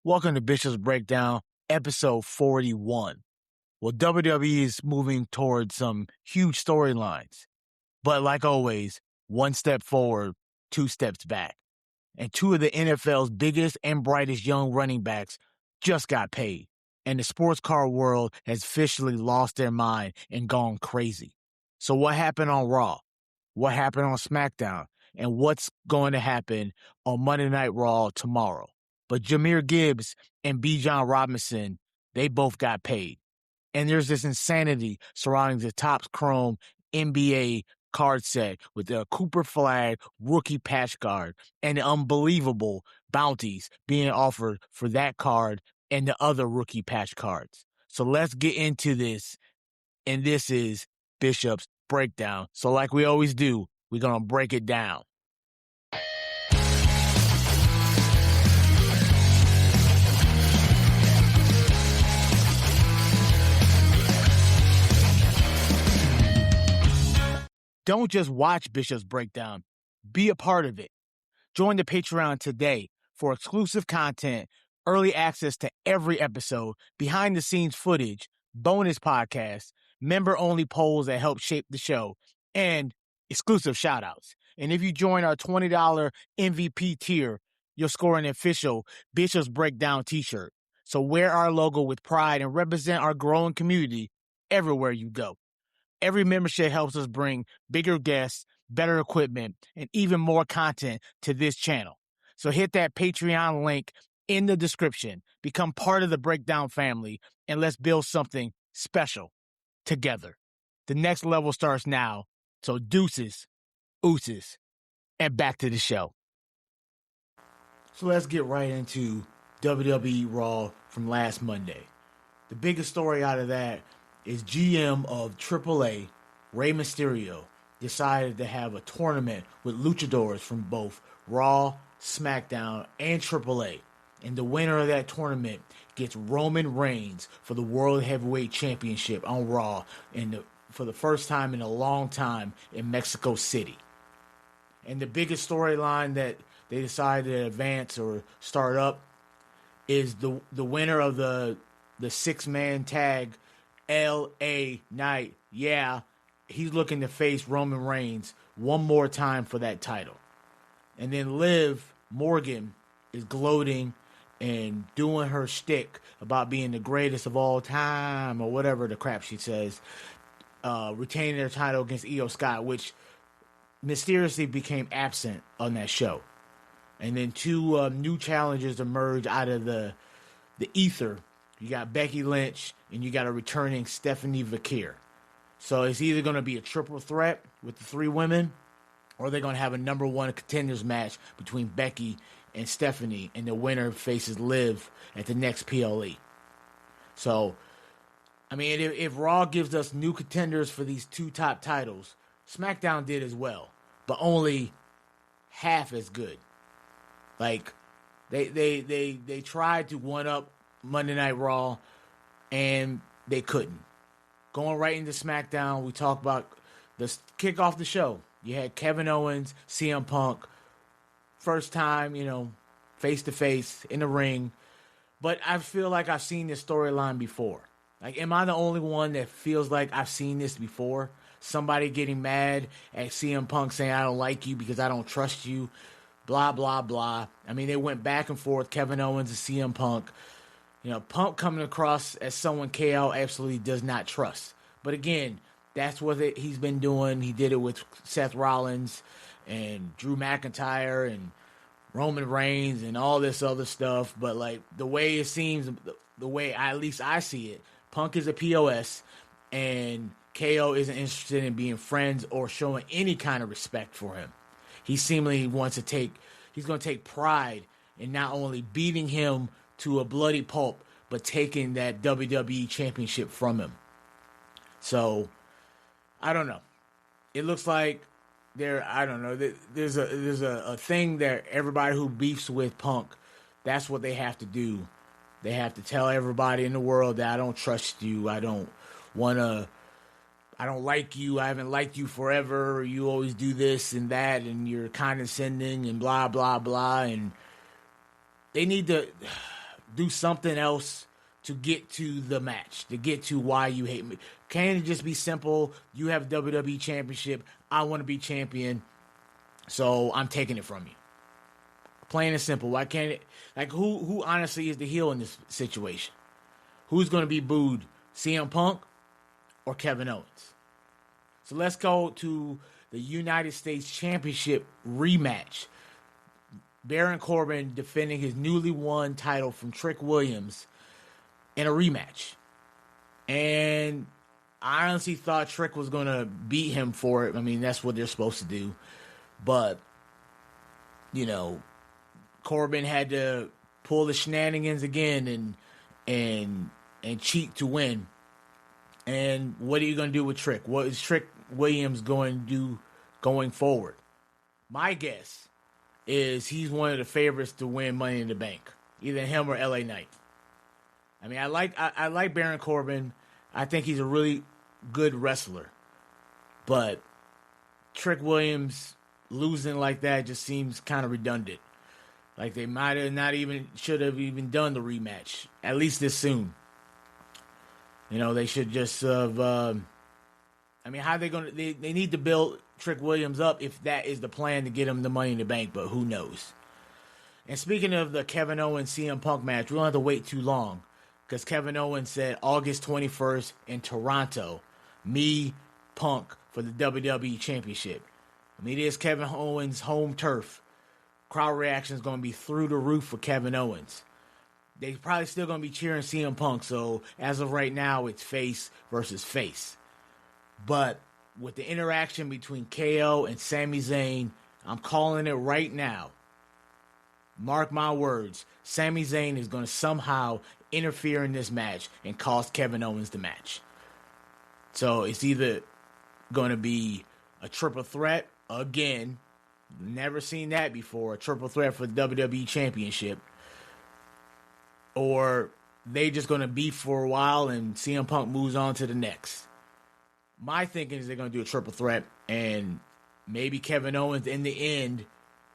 Welcome to Bishop's Breakdown, episode 41. Well, WWE is moving towards some huge storylines. But like always, one step forward, two steps back. And two of the NFL's biggest and brightest young running backs just got paid. And the sports car world has officially lost their mind and gone crazy. So what happened on Raw? What happened on SmackDown? And what's going to happen on Monday Night Raw tomorrow? But Jahmyr Gibbs and Bijan Robinson, they both got paid. And there's this insanity surrounding the Topps Chrome NBA card set with the Cooper Flagg rookie patch card and the unbelievable bounties being offered for that card and the other rookie patch cards. So let's get into this. And this is Bishop's Breakdown. So like we always do, we're going to break it down. Don't just watch Bishop's Breakdown. Be a part of it. Join the Patreon today for exclusive content, early access to every episode, behind-the-scenes footage, bonus podcasts, member-only polls that help shape the show, and exclusive shout-outs. And if you join our $20 MVP tier, you'll score an official Bishop's Breakdown t-shirt. So wear our logo with pride and represent our growing community everywhere you go. Every membership helps us bring bigger guests, better equipment, and even more content to this channel. So hit that Patreon link in the description, become part of the Breakdown family, and let's build something special together. The next level starts now. So Dueces, Uces, and back to the show. So let's get right into WWE Raw from last Monday. The biggest story out of that is GM of AAA, Rey Mysterio, decided to have a tournament with luchadors from both Raw, SmackDown, and AAA. And the winner of that tournament gets Roman Reigns for the World Heavyweight Championship on Raw for the first time in a long time in Mexico City. And the biggest storyline that they decided to advance or start up is the winner of the six-man tag LA Knight, he's looking to face Roman Reigns one more time for that title. And then Liv Morgan is gloating and doing her shtick about being the greatest of all time, or whatever the crap she says, retaining their title against Io Sky, which mysteriously became absent on that show. And then two new challengers emerge out of the ether. You got Becky Lynch, and you got a returning Stephanie Vakir. So it's either going to be a triple threat with the three women, or they're going to have a number one contenders match between Becky and Stephanie, and the winner faces Liv at the next PLE. So, I mean, if Raw gives us new contenders for these two top titles, SmackDown did as well, but only half as good. Like, they tried to one-up Monday Night Raw, and they couldn't. Going right into SmackDown, we talked about the kick off the show. You had Kevin Owens, CM Punk, first time, face-to-face in the ring. But I feel like I've seen this storyline before. Like, am I the only one that feels like I've seen this before? Somebody getting mad at CM Punk saying, I don't like you because I don't trust you, blah, blah, blah. I mean, they went back and forth, Kevin Owens and CM Punk. Punk coming across as someone KO absolutely does not trust. But again, that's what he's been doing. He did it with Seth Rollins and Drew McIntyre and Roman Reigns and all this other stuff. But like the way it seems, the way at least I see it, Punk is a POS and KO isn't interested in being friends or showing any kind of respect for him. He seemingly wants to he's going to take pride in not only beating him to a bloody pulp, but taking that WWE Championship from him. So, I don't know. It looks like there's a thing that everybody who beefs with Punk, that's what they have to do. They have to tell everybody in the world that I don't trust you, I don't like you, I haven't liked you forever, you always do this and that, and you're condescending and blah, blah, blah, and they need to do something else to get to the match, to get to why you hate me. Can it just be simple? You have WWE Championship. I want to be champion, so I'm taking it from you. Plain and simple. Why can't it? Like, who honestly is the heel in this situation? Who's going to be booed? CM Punk or Kevin Owens? So let's go to the United States Championship rematch. Baron Corbin defending his newly won title from Trick Williams in a rematch. And I honestly thought Trick was going to beat him for it. I mean, that's what they're supposed to do. But, you know, Corbin had to pull the shenanigans again and cheat to win. And what are you going to do with Trick? What is Trick Williams going to do going forward? My guess is he's one of the favorites to win Money in the Bank. Either him or LA Knight. I mean, I like Baron Corbin. I think he's a really good wrestler. But Trick Williams losing like that just seems kind of redundant. Like they might have should have even done the rematch, at least this soon. You know, they should just have, I mean, how are they going to, they need to build Trick Williams up if that is the plan to get him the Money in the Bank, but who knows. And speaking of the Kevin Owens CM Punk match, we don't have to wait too long because Kevin Owens said August 21st in Toronto, me, Punk for the WWE Championship. I mean, it is Kevin Owens' home turf. Crowd reaction is going to be through the roof for Kevin Owens. They probably still going to be cheering CM Punk, so as of right now, it's face versus face. But with the interaction between KO and Sami Zayn, I'm calling it right now. Mark my words, Sami Zayn is going to somehow interfere in this match and cost Kevin Owens the match. So it's either going to be a triple threat again. Never seen that before. A triple threat for the WWE Championship. Or they just going to beef for a while and CM Punk moves on to the next. My thinking is they're going to do a triple threat and maybe Kevin Owens in the end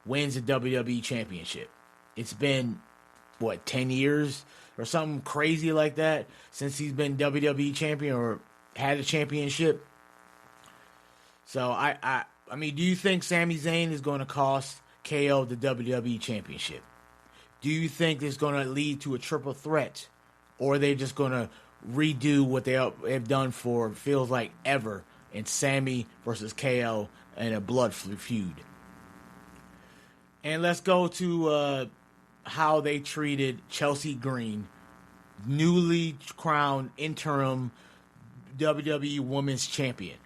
wins the WWE Championship. It's been, 10 years or something crazy like that since he's been WWE Champion or had a championship. So, I mean, do you think Sami Zayn is going to cost KO the WWE Championship? Do you think it's going to lead to a triple threat? Or are they just going to redo what they have done for, feels like, ever in Sami versus KO in a blood feud? And let's go to how they treated Chelsea Green, newly crowned interim WWE Women's Champion.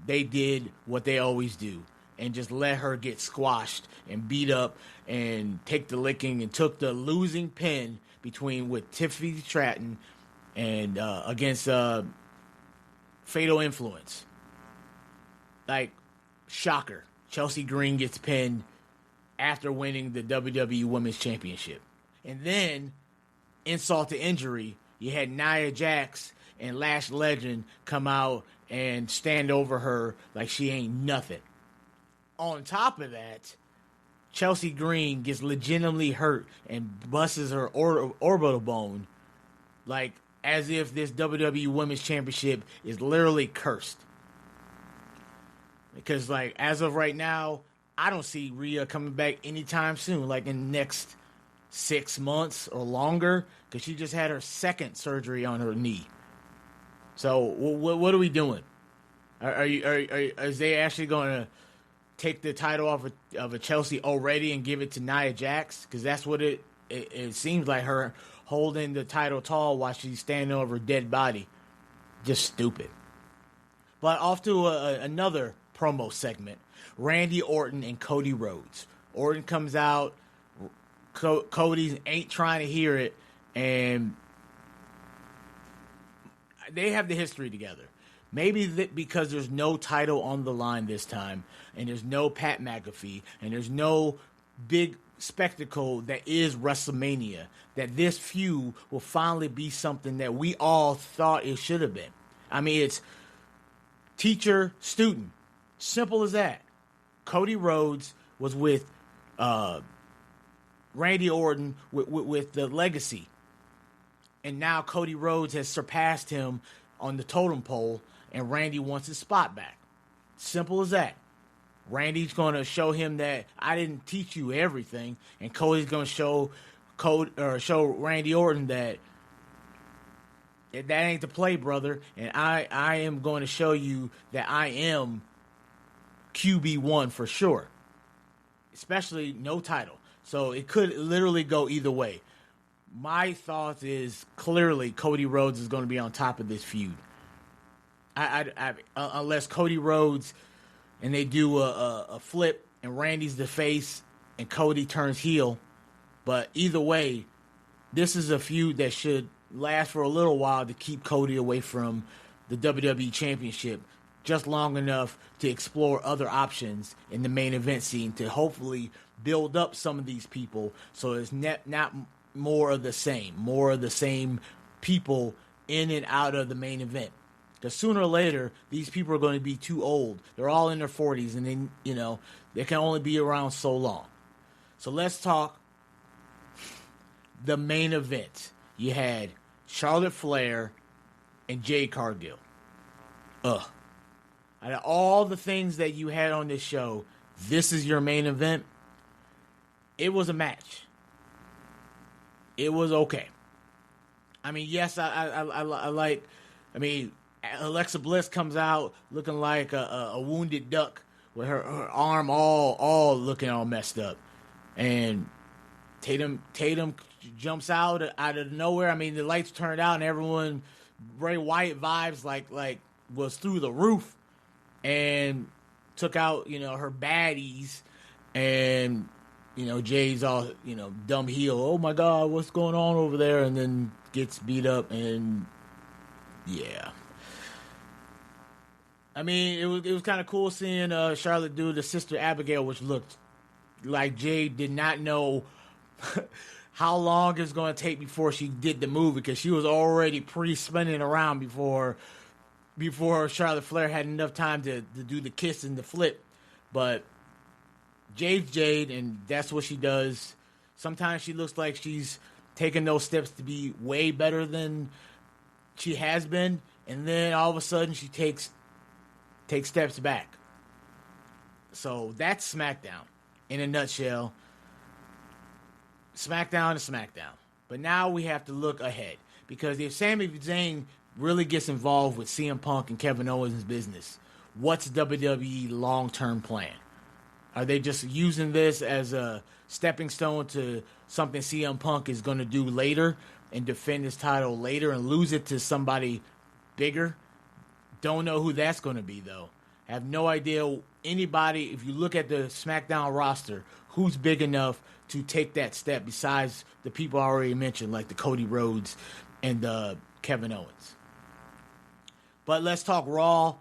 They did what they always do and just let her get squashed and beat up and take the licking and took the losing pin with Tiffany Stratton and against Fatal Influence. Like, shocker. Chelsea Green gets pinned after winning the WWE Women's Championship. And then, insult to injury, you had Nia Jax and Lash Legend come out and stand over her like she ain't nothing. On top of that, Chelsea Green gets legitimately hurt and busts her orbital bone, like as if this WWE Women's Championship is literally cursed. Because, like, as of right now, I don't see Rhea coming back anytime soon, like in the next 6 months or longer, because she just had her second surgery on her knee. So, what are we doing? Is they actually going to take the title off of a Chelsea already and give it to Nia Jax? Because that's what it seems like, her holding the title tall while she's standing over her dead body. Just stupid. But off to another promo segment. Randy Orton and Cody Rhodes. Orton comes out. Cody ain't trying to hear it. And they have the history together. Maybe because there's no title on the line this time, and there's no Pat McAfee, and there's no big spectacle that is WrestleMania, that this feud will finally be something that we all thought it should have been. I mean, it's teacher, student. Simple as that. Cody Rhodes was with Randy Orton with the Legacy. And now Cody Rhodes has surpassed him on the totem pole, and Randy wants his spot back. Simple as that. Randy's going to show him that I didn't teach you everything, and Cody's going to show Randy Orton that ain't the play, brother. And I am going to show you that I am QB1 for sure. Especially no title. So it could literally go either way. My thought is clearly Cody Rhodes is going to be on top of this feud. Unless Cody Rhodes and they do a flip and Randy's the face and Cody turns heel. But either way, this is a feud that should last for a little while to keep Cody away from the WWE Championship just long enough to explore other options in the main event scene to hopefully build up some of these people so it's not more of the same people in and out of the main event. Because sooner or later, these people are going to be too old. They're all in their 40s, and then, they can only be around so long. So let's talk the main event. You had Charlotte Flair and Jade Cargill. Out of all the things that you had on this show, this is your main event. It was a match. It was okay. I mean, yes, I like. I mean, Alexa Bliss comes out looking like a wounded duck with her arm all looking all messed up, and Tatum jumps out of nowhere. I mean, the lights turned out and everyone, Bray Wyatt vibes like was through the roof. And took out, her baddies, and, Jay's all, dumb heel. Oh my God, what's going on over there? And then gets beat up, and yeah. I mean, it was kind of cool seeing Charlotte do the Sister Abigail, which looked like Jade did not know how long it's going to take before she did the move, because she was already spinning around before Charlotte Flair had enough time to do the kiss and the flip. But Jade's Jade, and that's what she does. Sometimes she looks like she's taking those steps to be way better than she has been, and then all of a sudden she takes steps back. So that's SmackDown in a nutshell. SmackDown is SmackDown. But now we have to look ahead, because if Sami Zayn really gets involved with CM Punk and Kevin Owens' business, what's WWE long-term plan? Are they just using this as a stepping stone to something CM Punk is going to do later and defend his title later and lose it to somebody bigger? Don't know who that's going to be, though. Have no idea anybody, if you look at the SmackDown roster, who's big enough to take that step besides the people I already mentioned, like the Cody Rhodes and the Kevin Owens. But let's talk Raw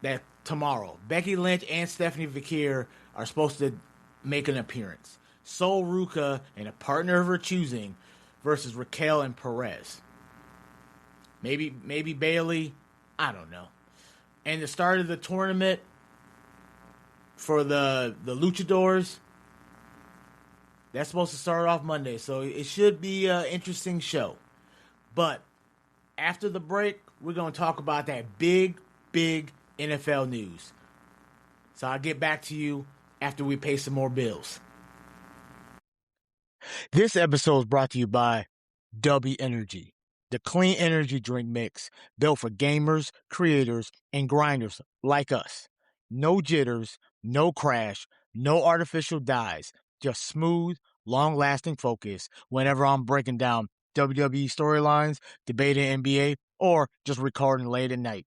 that tomorrow. Becky Lynch and Stephanie Vakir are supposed to make an appearance. Sol Ruca and a partner of her choosing versus Raquel and Perez. Maybe Bayley. I don't know. And the start of the tournament for the Luchadors, that's supposed to start off Monday. So it should be an interesting show. But after the break, we're going to talk about that big NFL news. So I'll get back to you after we pay some more bills. This episode is brought to you by W Energy, the clean energy drink mix built for gamers, creators, and grinders like us. No jitters, no crash, no artificial dyes, just smooth, long-lasting focus whenever I'm breaking down WWE storylines, debating NBA, or just recording late at night.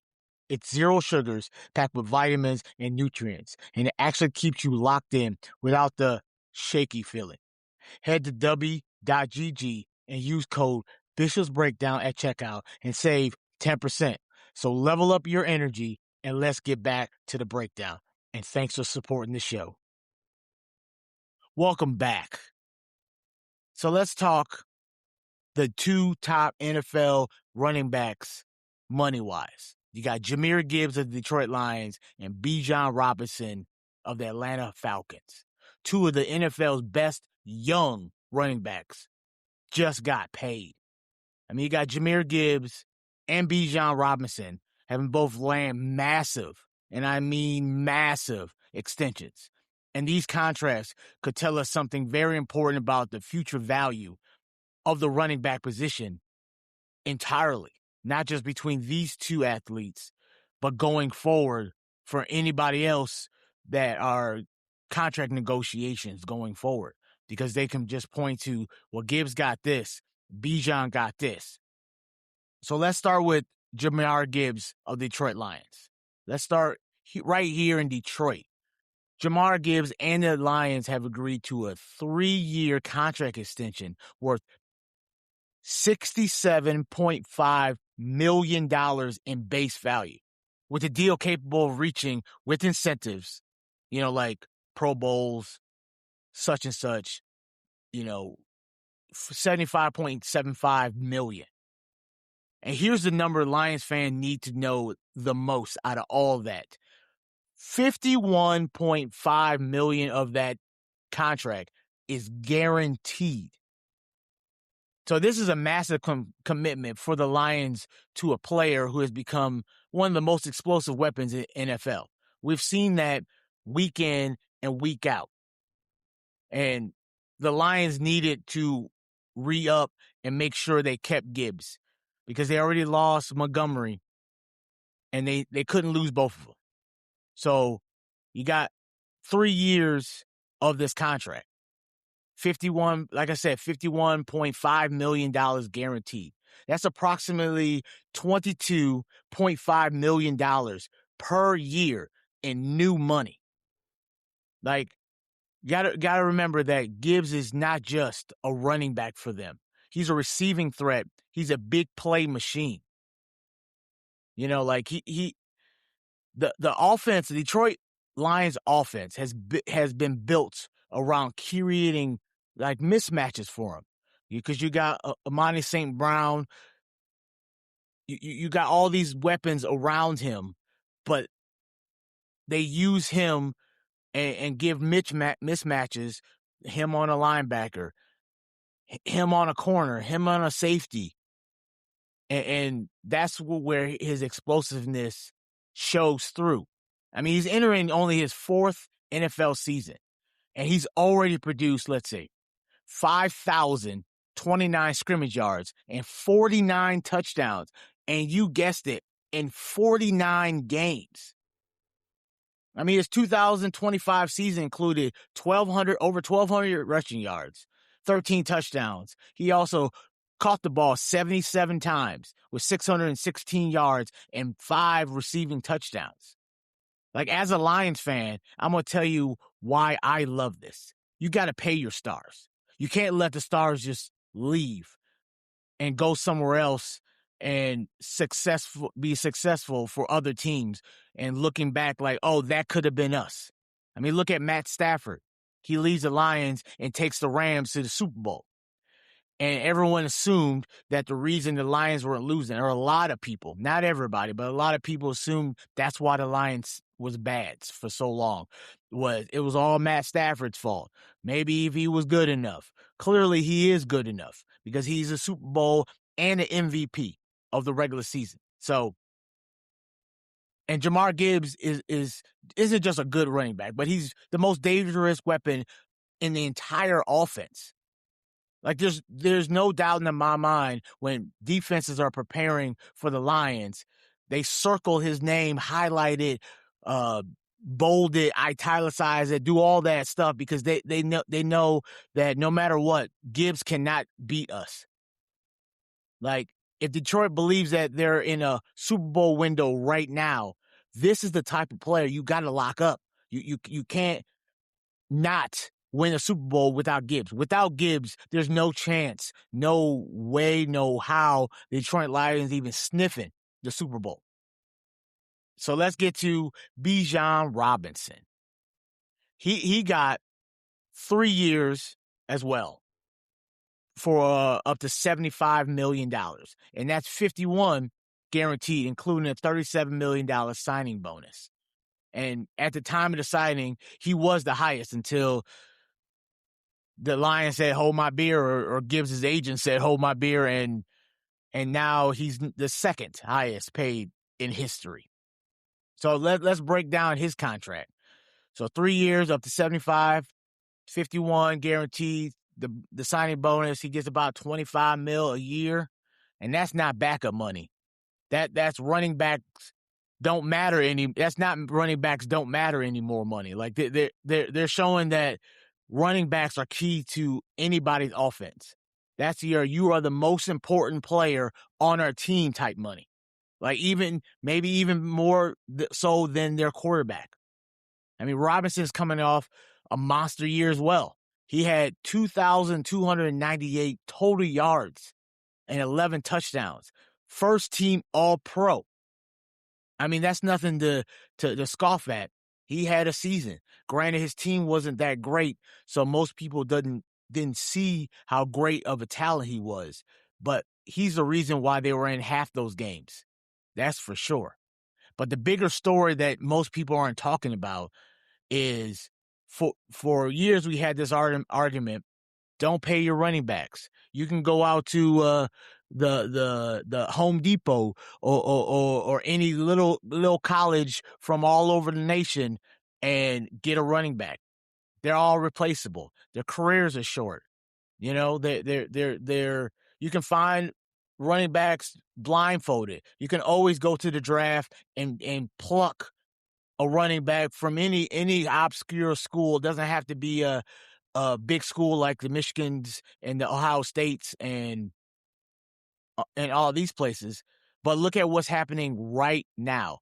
It's zero sugars, packed with vitamins and nutrients, and it actually keeps you locked in without the shaky feeling. Head to w.gg and use code Bishop's Breakdown at checkout and save 10%. So level up your energy, and let's get back to the breakdown. And thanks for supporting the show. Welcome back. So let's talk the two top NFL running backs money-wise. You got Jahmyr Gibbs of the Detroit Lions and Bijan Robinson of the Atlanta Falcons. Two of the NFL's best young running backs just got paid. I mean, you got Jahmyr Gibbs and Bijan Robinson having both land massive, and I mean massive, extensions. And these contracts could tell us something very important about the future value of the running back position entirely, not just between these two athletes, but going forward for anybody else that are contract negotiations going forward, because they can just point to, well, Gibbs got this, Bijan got this. So let's start with Jahmyr Gibbs of Detroit Lions. Let's start right here in Detroit. Jahmyr Gibbs and the Lions have agreed to a 3-year contract extension worth $67.5 million in base value, with a deal capable of reaching, with incentives, like Pro Bowls, such and such, $75.75 million. And here's the number Lions fans need to know the most out of all of that. $51.5 million of that contract is guaranteed. So this is a massive commitment for the Lions to a player who has become one of the most explosive weapons in NFL. We've seen that week in and week out. And the Lions needed to re-up and make sure they kept Gibbs, because they already lost Montgomery, and they couldn't lose both of them. So you got 3 years of this contract. $51.5 million guaranteed. That's approximately $22.5 million per year in new money. Like, gotta remember that Gibbs is not just a running back for them. He's a receiving threat. He's a big play machine. The offense, the Detroit Lions offense has been built around creating like mismatches for him, because you got Amani St. Brown, you got all these weapons around him, but they use him and give mismatches, him on a linebacker, him on a corner, him on a safety, and that's where his explosiveness shows through. I mean, he's entering only his 4th NFL season, and he's already produced, let's say, 5,029 scrimmage yards and 49 touchdowns. And you guessed it, in 49 games. I mean, his 2025 season included over 1,200 rushing yards, 13 touchdowns. He also caught the ball 77 times with 616 yards and 5 receiving touchdowns. Like, as a Lions fan, I'm going to tell you why I love this. You got to pay your stars. You can't let the stars just leave and go somewhere else and be successful for other teams, and looking back like, oh, that could have been us. I mean, look at Matt Stafford. He leaves the Lions and takes the Rams to the Super Bowl. And everyone assumed that the reason the Lions weren't losing, or a lot of people, not everybody, but a lot of people assumed that's why the Lions was bad for so long. It was all Matt Stafford's fault. Maybe if he was good enough. Clearly he is good enough, because he's a Super Bowl and an MVP of the regular season. So, and Jahmyr Gibbs isn't just a good running back, but he's the most dangerous weapon in the entire offense. Like, there's no doubt in my mind, when defenses are preparing for the Lions, they circle his name, highlight it, bold it, italicize it, do all that stuff, because they know that no matter what, Gibbs cannot beat us. Like, if Detroit believes that they're in a Super Bowl window right now, this is the type of player you got to lock up. You can't not win a Super Bowl without Gibbs. Without Gibbs, there's no chance, no way, no how the Detroit Lions even sniffing the Super Bowl. So let's get to Bijan Robinson. He got 3 years as well for up to $75 million. And that's 51 guaranteed, including a $37 million signing bonus. And at the time of the signing, he was the highest until the Lions said, hold my beer, or Gibbs' agent said, hold my beer, and and now he's the second highest paid in history. So let's break down his contract. So 3 years up to 75, 51 guaranteed. The signing bonus, he gets about 25 mil a year, and that's not backup money. That's running backs don't matter any. That's not running backs don't matter anymore money. Like they're showing that running backs are key to anybody's offense. That's you are the most important player on our team type money. Like maybe even more so than their quarterback. I mean, Robinson's coming off a monster year as well. He had 2,298 total yards and 11 touchdowns. First team All-Pro. I mean, that's nothing to scoff at. He had a season. Granted, his team wasn't that great, so most people didn't see how great of a talent he was. But he's the reason why they were in half those games. That's for sure. But the bigger story that most people aren't talking about is for years we had this argument. Don't pay your running backs. You can go out to the Home Depot or any little college from all over the nation and get a running back. They're all replaceable. Their careers are short. You know, they're you can find running backs blindfolded. You can always go to the draft and pluck a running back from any obscure school. It doesn't have to be a big school like the Michigans and the Ohio States and all these places. But look at what's happening right now.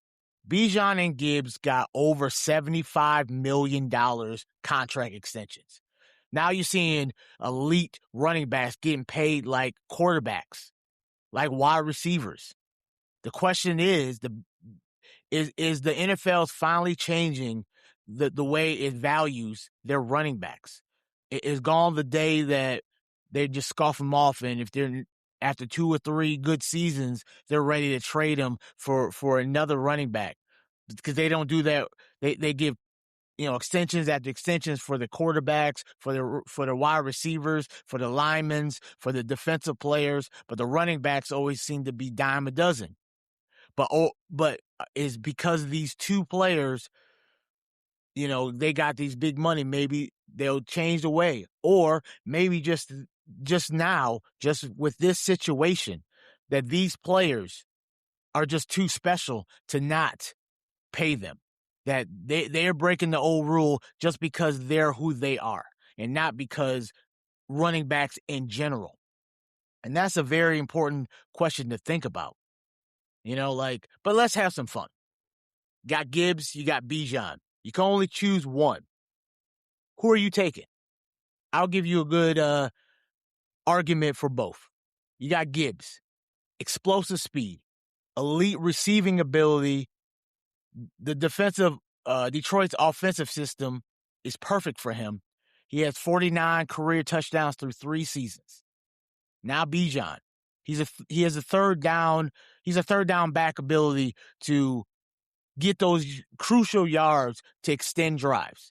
Bijan and Gibbs got over $75 million contract extensions. Now you're seeing elite running backs getting paid like quarterbacks, like wide receivers. The question is the NFL finally changing the way it values their running backs. It's gone the day that they just scoff them off, and if they're after 2 or 3 good seasons, they're ready to trade them for another running back because they don't do that. They give extensions after extensions for the quarterbacks, for the wide receivers, for the linemen, for the defensive players, but the running backs always seem to be dime a dozen. But it's because these two players, they got these big money. Maybe they'll change the way, or maybe just now, just with this situation, that these players are just too special to not pay them. That they're breaking the old rule just because they're who they are, and not because running backs in general. And that's a very important question to think about. But let's have some fun. You got Gibbs, you got Bijan. You can only choose one. Who are you taking? I'll give you a good argument for both. You got Gibbs, explosive speed, elite receiving ability. The Detroit's offensive system is perfect for him. He has 49 career touchdowns through 3 seasons. Now Bijan, he has a third down. He's a third down back ability to get those crucial yards to extend drives.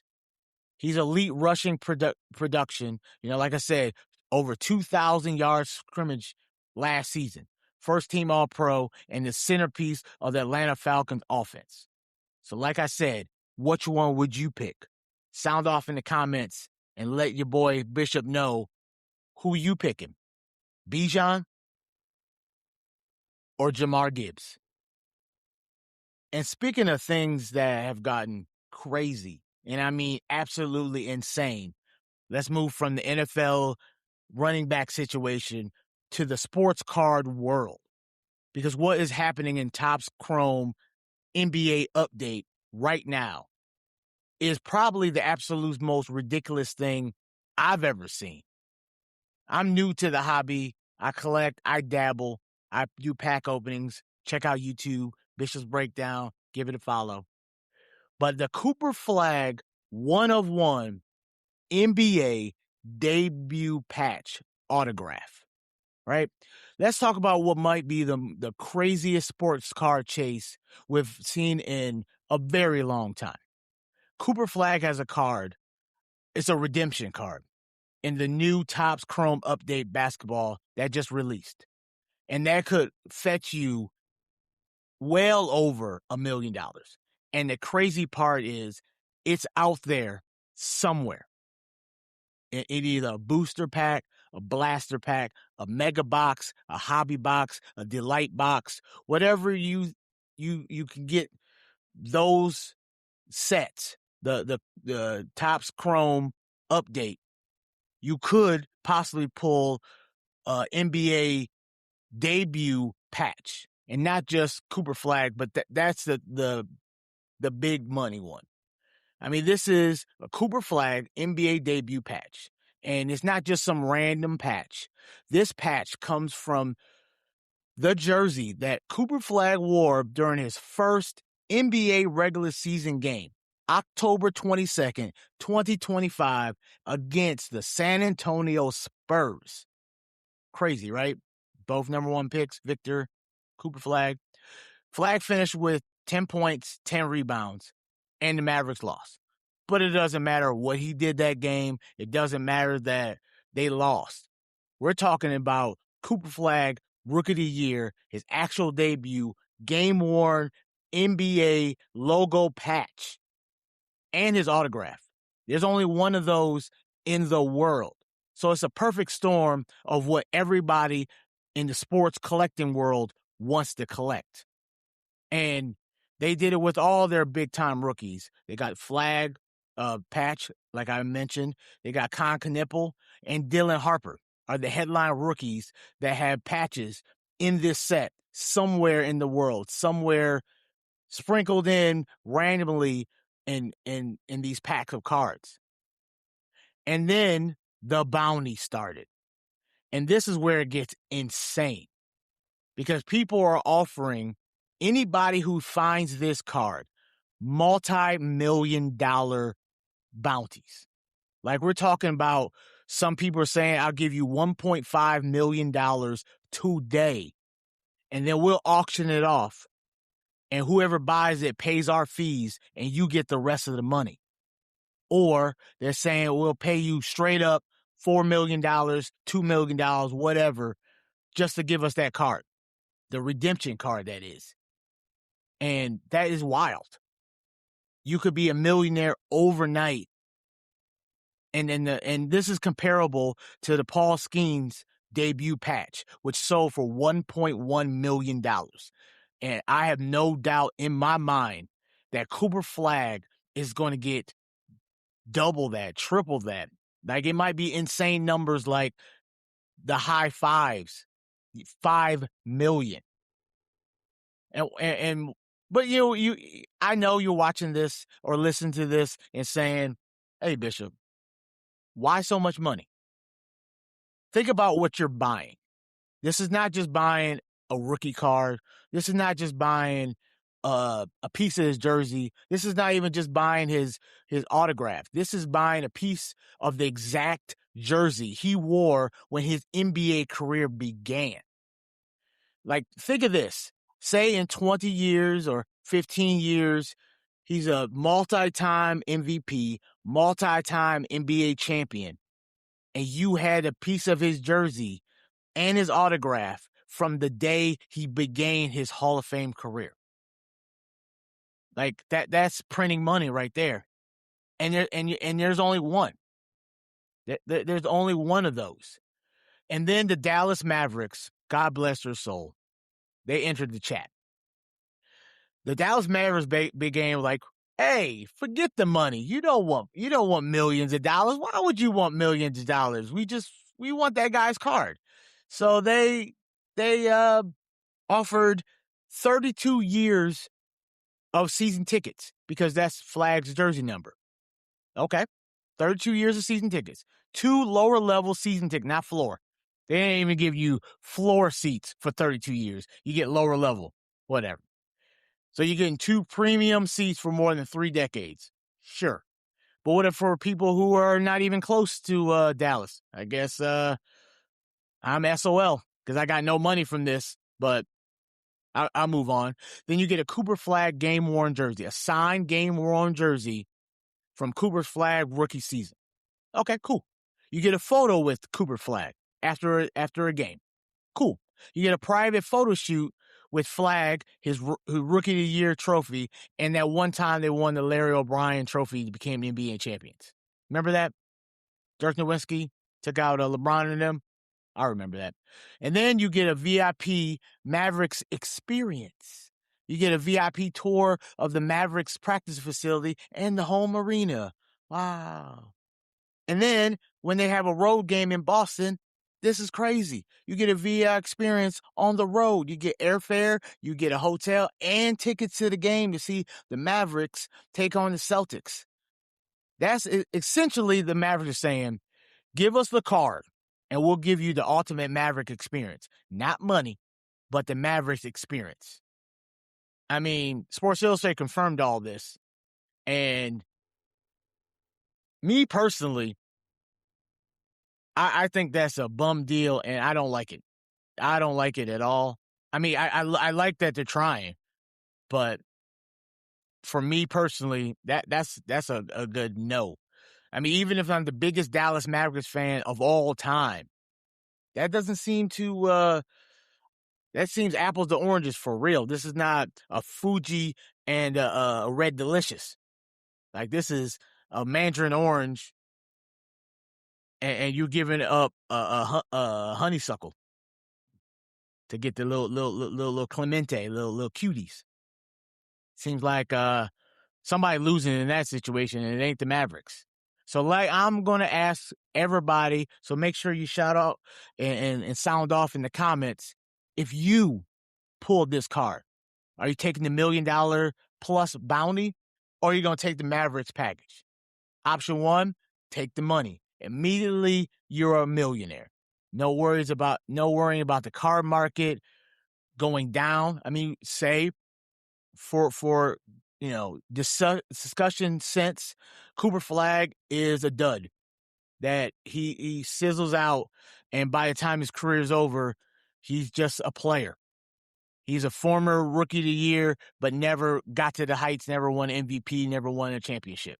He's elite rushing production. Like I said, over 2,000 yards scrimmage last season. First team All-Pro and the centerpiece of the Atlanta Falcons offense. So like I said, which one would you pick? Sound off in the comments and let your boy Bishop know who you picking. Bijan or Jahmyr Gibbs? And speaking of things that have gotten crazy, and I mean absolutely insane, let's move from the NFL running back situation to the sports card world. Because what is happening in Topps Chrome NBA update right now is probably the absolute most ridiculous thing I've ever seen. I'm new to the hobby. I collect, I dabble, I do pack openings. Check out YouTube, Bishop's Breakdown, give it a follow. But the Cooper Flagg 1/1 NBA debut patch autograph, right? Let's talk about what might be the craziest sports card chase we've seen in a very long time. Cooper Flagg has a card. It's a redemption card in the new Topps Chrome Update basketball that just released. And that could fetch you well over $1 million. And the crazy part is it's out there somewhere. In either a booster pack, a blaster pack, a mega box, a hobby box, a delight box, whatever you can get those sets, the Topps Chrome update, you could possibly pull NBA debut patch, and not just Cooper Flagg, but that's the big money one. I mean, this is a Cooper Flagg NBA debut patch, and it's not just some random patch. This patch comes from the jersey that Cooper Flagg wore during his first NBA regular season game, October 22nd, 2025, against the San Antonio Spurs. Crazy, right? Both number 1 picks, Victor, Cooper Flagg. Flagg finished with 10 points, 10 rebounds, and the Mavericks lost. But it doesn't matter what he did that game. It doesn't matter that they lost. We're talking about Cooper Flagg, Rookie of the Year, his actual debut, game-worn NBA logo patch, and his autograph. There's only one of those in the world. So it's a perfect storm of what everybody in the sports collecting world wants to collect. And they did it with all their big-time rookies. They got Flagg patch, like I mentioned. They got Con Knipple and Dylan Harper are the headline rookies that have patches in this set somewhere in the world, somewhere sprinkled in randomly in these packs of cards. And then the bounty started. And this is where it gets insane, because people are offering anybody who finds this card multi-million-dollar bounties. Like, we're talking about, some people are saying, I'll give you $1.5 million today, and then we'll auction it off, and whoever buys it pays our fees, and you get the rest of the money. Or they're saying, we'll pay you straight up $4 million, $2 million, whatever, just to give us that card. The redemption card, that is. And that is wild. You could be a millionaire overnight. And this is comparable to the Paul Skeens debut patch, which sold for $1.1 million. And I have no doubt in my mind that Cooper Flagg is going to get double that, triple that. Like, it might be insane numbers like the high fives, 5 million. But I know you're watching this or listening to this and saying, hey, Bishop, why so much money? Think about what you're buying. This is not just buying a rookie card. This is not just buying a piece of his jersey. This is not even just buying his autograph. This is buying a piece of the exact jersey he wore when his NBA career began. Like, think of this. Say in 20 years or 15 years, he's a multi-time MVP, multi-time NBA champion, and you had a piece of his jersey and his autograph from the day he began his Hall of Fame career. Like, that's printing money right there. And there's only one. There's only one of those. And then the Dallas Mavericks, God bless their soul, they entered the chat. The Dallas Mavericks began like, hey, forget the money. You don't want millions of dollars. Why would you want millions of dollars? We want that guy's card. So they offered 32 years of season tickets, because that's Flagg's jersey number. Okay. 32 years of season tickets. 2 lower level season tickets, not floor. They didn't even give you floor seats for 32 years. You get lower level, whatever. So you're getting 2 premium seats for more than 3 decades. Sure. But what if for people who are not even close to Dallas? I guess I'm SOL, because I got no money from this, but I'll move on. Then you get a Cooper Flagg game-worn jersey, a signed game-worn jersey from Cooper Flagg rookie season. Okay, cool. You get a photo with Cooper Flagg after a game. Cool. You get a private photo shoot with Flagg, his Rookie of the Year trophy, and that one time they won the Larry O'Brien trophy to became NBA champions. Remember that? Dirk Nowitzki took out LeBron and them. I remember that. And then you get a VIP Mavericks experience. You get a VIP tour of the Mavericks practice facility and the home arena. Wow. And then when they have a road game in Boston, this is crazy. You get a VIP experience on the road. You get airfare, you get a hotel, and tickets to the game to see the Mavericks take on the Celtics. That's essentially the Mavericks saying, give us the card, and we'll give you the ultimate Maverick experience. Not money, but the Mavericks experience. I mean, Sports Illustrated confirmed all this. And me personally, I think that's a bum deal, and I don't like it. I don't like it at all. I mean, I like that they're trying, but for me personally, that's a good no. I mean, even if I'm the biggest Dallas Mavericks fan of all time, that doesn't seem to that seems apples to oranges for real. This is not a Fuji and a Red Delicious. Like, this is a mandarin orange, and you're giving up a honeysuckle to get the little Clemente, little cuties. Seems like somebody losing in that situation, and it ain't the Mavericks. So, like, I'm going to ask everybody, so make sure you shout out and sound off in the comments. If you pulled this card, are you taking the $1 million plus bounty, or are you going to take the Mavericks package? Option 1, take the money. Immediately, you're a millionaire. No worrying about the card market going down. I mean, say for discussion sense, Cooper Flagg is a dud. That he sizzles out, and by the time his career is over, he's just a player. He's a former Rookie of the Year, but never got to the heights, never won MVP, never won a championship.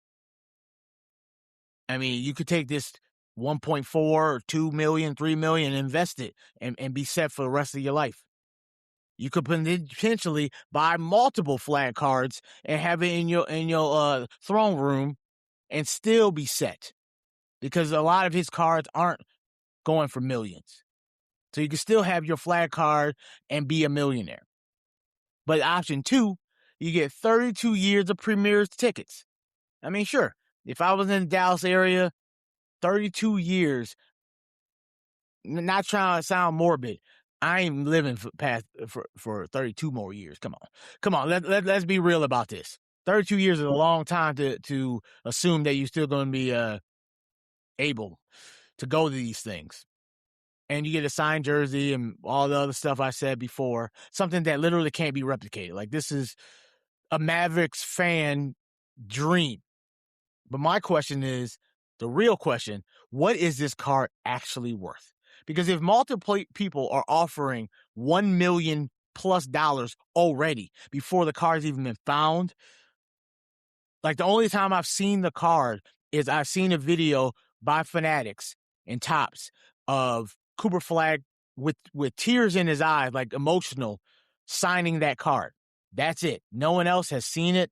I mean, you could take this 1.4 or 2 million, 3 million, invest it and be set for the rest of your life. You could potentially buy multiple Flagg cards and have it in your throne room and still be set, because a lot of his cards aren't going for millions. So you can still have your Flagg card and be a millionaire. But option 2, you get 32 years of Premier's tickets. I mean, sure, if I was in the Dallas area, 32 years, not trying to sound morbid, I ain't living for 32 more years. Come on. Let's be real about this. 32 years is a long time to assume that you're still going to be able to go to these things. And you get a signed jersey and all the other stuff I said before, something that literally can't be replicated. Like, this is a Mavericks fan dream. But my question is, the real question, what is this card actually worth? Because if multiple people are offering $1 million plus already before the card's even been found, like, the only time I've seen the card is I've seen a video by Fanatics and Topps of Cooper Flagg with tears in his eyes, like emotional, signing that card. That's it. No one else has seen it.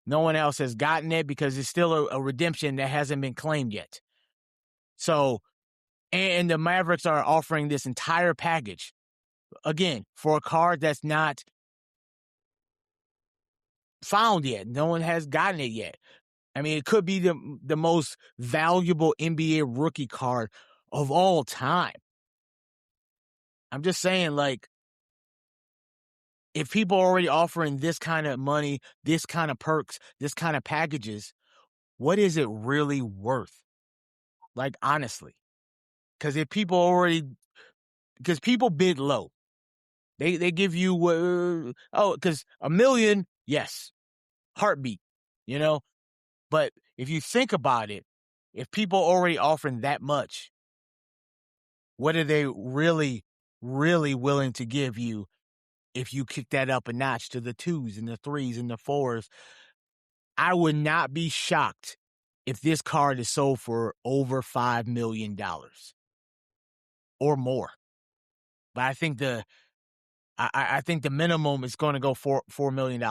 No one else has gotten it, because it's still a redemption that hasn't been claimed yet. So, and the Mavericks are offering this entire package, again, for a card that's not found yet. No one has gotten it yet. I mean, it could be the most valuable NBA rookie card of all time. I'm just saying, like, if people are already offering this kind of money, this kind of perks, this kind of packages, what is it really worth? Like, honestly. Because people bid low. They give you, because $1 million, yes, heartbeat, But if you think about it, if people are already offering that much, what are they really, really willing to give you if you kick that up a notch to the 2s and the 3s and the 4s? I would not be shocked if this card is sold for over $5 million or more. But I think I think the minimum is going to go $4 million.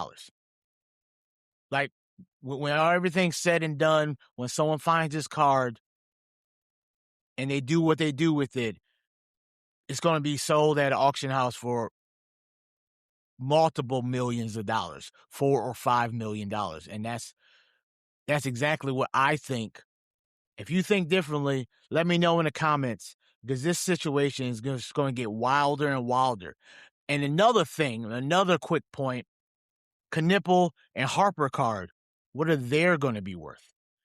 Like when everything's said and done, when someone finds this card and they do what they do with it, it's going to be sold at an auction house for multiple millions of dollars, $4 or $5 million. And that's exactly what I think. If you think differently, let me know in the comments, because this situation is just going to get wilder and wilder. And another quick point, Knipple and Harper card, what are they going to be worth?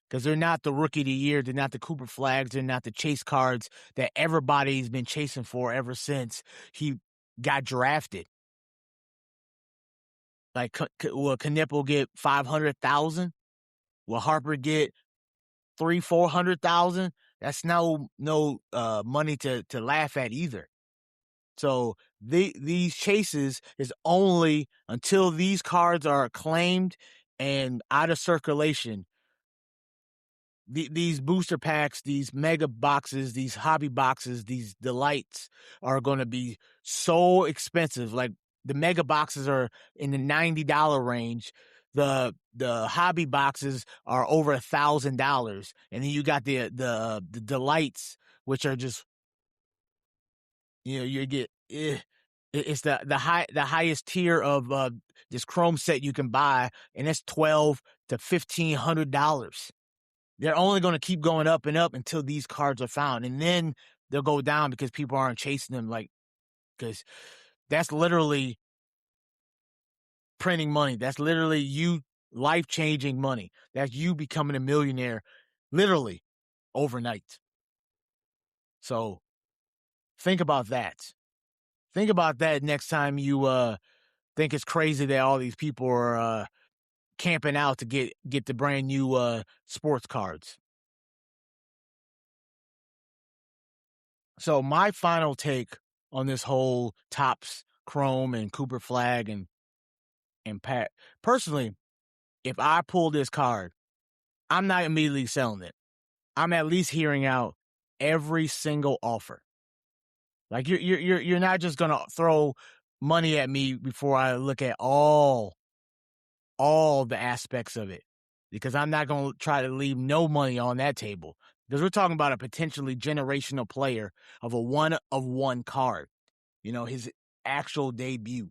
Because they're not the Rookie of the Year, they're not the Cooper Flaggs, they're not the chase cards that everybody's been chasing for ever since he got drafted. Like, will Knipple get $500,000? Will Harper get $300,000-$400,000? That's no money to laugh at either. So these chases is only until these cards are claimed and out of circulation. These booster packs, these mega boxes, these hobby boxes, these delights are going to be so expensive. Like, the mega boxes are in the $90 range. The hobby boxes are over $1,000, and then you got the delights, which are just, you get it's the highest tier of this chrome set you can buy, and it's $1,200 to $1,500. They're only going to keep going up and up until these cards are found, and then they'll go down because people aren't chasing them. Like, because that's literally printing money. That's literally you life-changing money. That's you becoming a millionaire, literally overnight. So think about that. Think about that next time you think it's crazy that all these people are camping out to get the brand new sports cards. So my final take on this whole Topps Chrome and Cooper Flagg and Pat, personally, if I pull this card, I'm not immediately selling it. I'm at least hearing out every single offer. Like, you're not just gonna throw money at me before I look at all the aspects of it, because I'm not gonna try to leave no money on that table, because we're talking about a potentially generational player of a one-of-one card. His actual debut.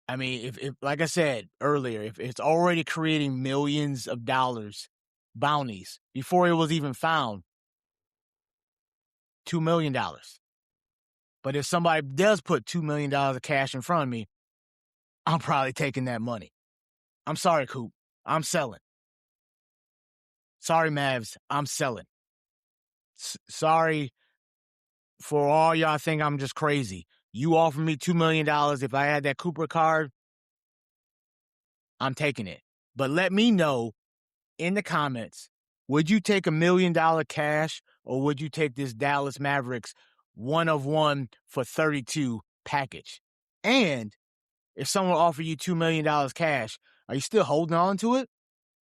I mean, if like I said earlier, if it's already creating millions of dollars bounties before it was even found, $2 million. But if somebody does put $2 million of cash in front of me, I'm probably taking that money. I'm sorry, Coop. I'm selling. Sorry, Mavs. I'm selling. Sorry for all y'all think I'm just crazy. You offer me $2 million. If I had that Cooper card, I'm taking it. But let me know in the comments, would you take $1 million cash, or would you take this Dallas Mavericks 1-of-1 for 32 package? And if someone offered you $2 million cash, are you still holding on to it?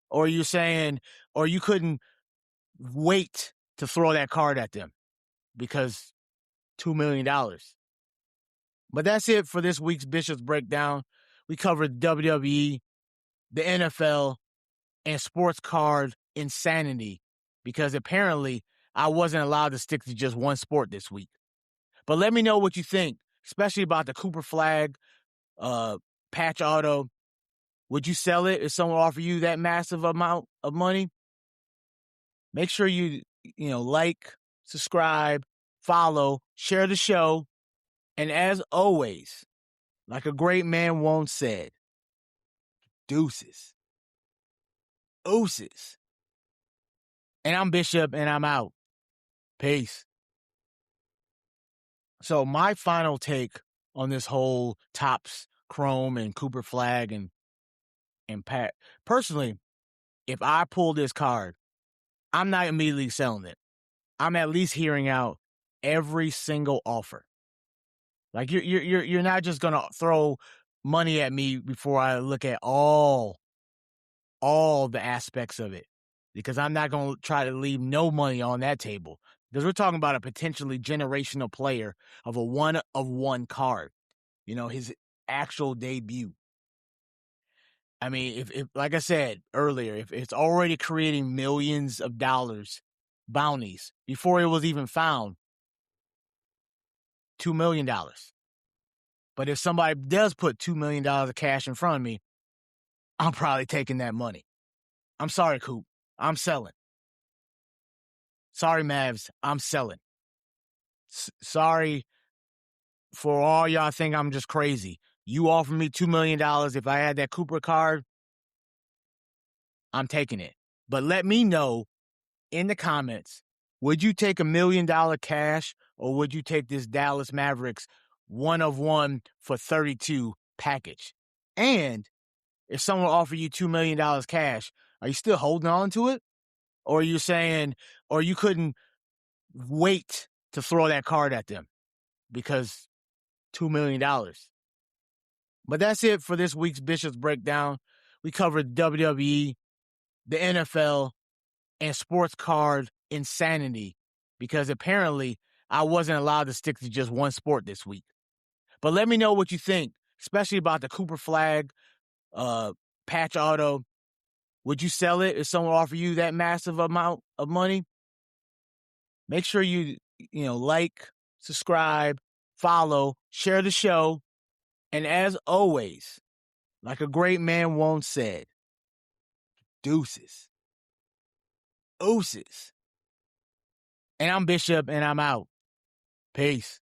Or are you saying, or you couldn't wait to throw that card at them because $2 million? But that's it for this week's Bishop's Breakdown. We covered WWE, the NFL, and sports card insanity, because apparently I wasn't allowed to stick to just one sport this week. But let me know what you think, especially about the Cooper Flagg patch auto. Would you sell it if someone offered you that massive amount of money? Make sure you like, subscribe, follow, share the show. And as always, like a great man once said, Dueces Uces. And I'm Bishop, and I'm out. Peace. So my final take on this whole Topps Chrome and Cooper Flagg and Pat, personally, if I pull this card, I'm not immediately selling it. I'm at least hearing out every single offer. Like, you're not just gonna throw money at me before I look at all the aspects of it, because I'm not gonna try to leave no money on that table. Because we're talking about a potentially generational player of a one-of-one card. His actual debut. I mean, if like I said earlier, if it's already creating millions of dollars bounties before it was even found, $2 million. But if somebody does put $2 million of cash in front of me, I'm probably taking that money. I'm sorry, Coop. I'm selling. Sorry, Mavs. I'm selling. Sorry for all y'all think I'm just crazy. You offer me $2 million. If I had that Cooper card, I'm taking it. But let me know in the comments, would you take $1 million cash or would you take this Dallas Mavericks 1-of-1 for 32 package? And if someone offered you $2 million cash, are you still holding on to it? Or are you saying, or you couldn't wait to throw that card at them because $2 million? But that's it for this week's Bishop's Breakdown. We covered WWE, the NFL, and sports card insanity because apparently I wasn't allowed to stick to just one sport this week. But let me know what you think, especially about the Cooper Flagg patch auto. Would you sell it if someone offered you that massive amount of money? Make sure you like, subscribe, follow, share the show. And as always, like a great man once said, Dueces Uces. And I'm Bishop, and I'm out. Peace.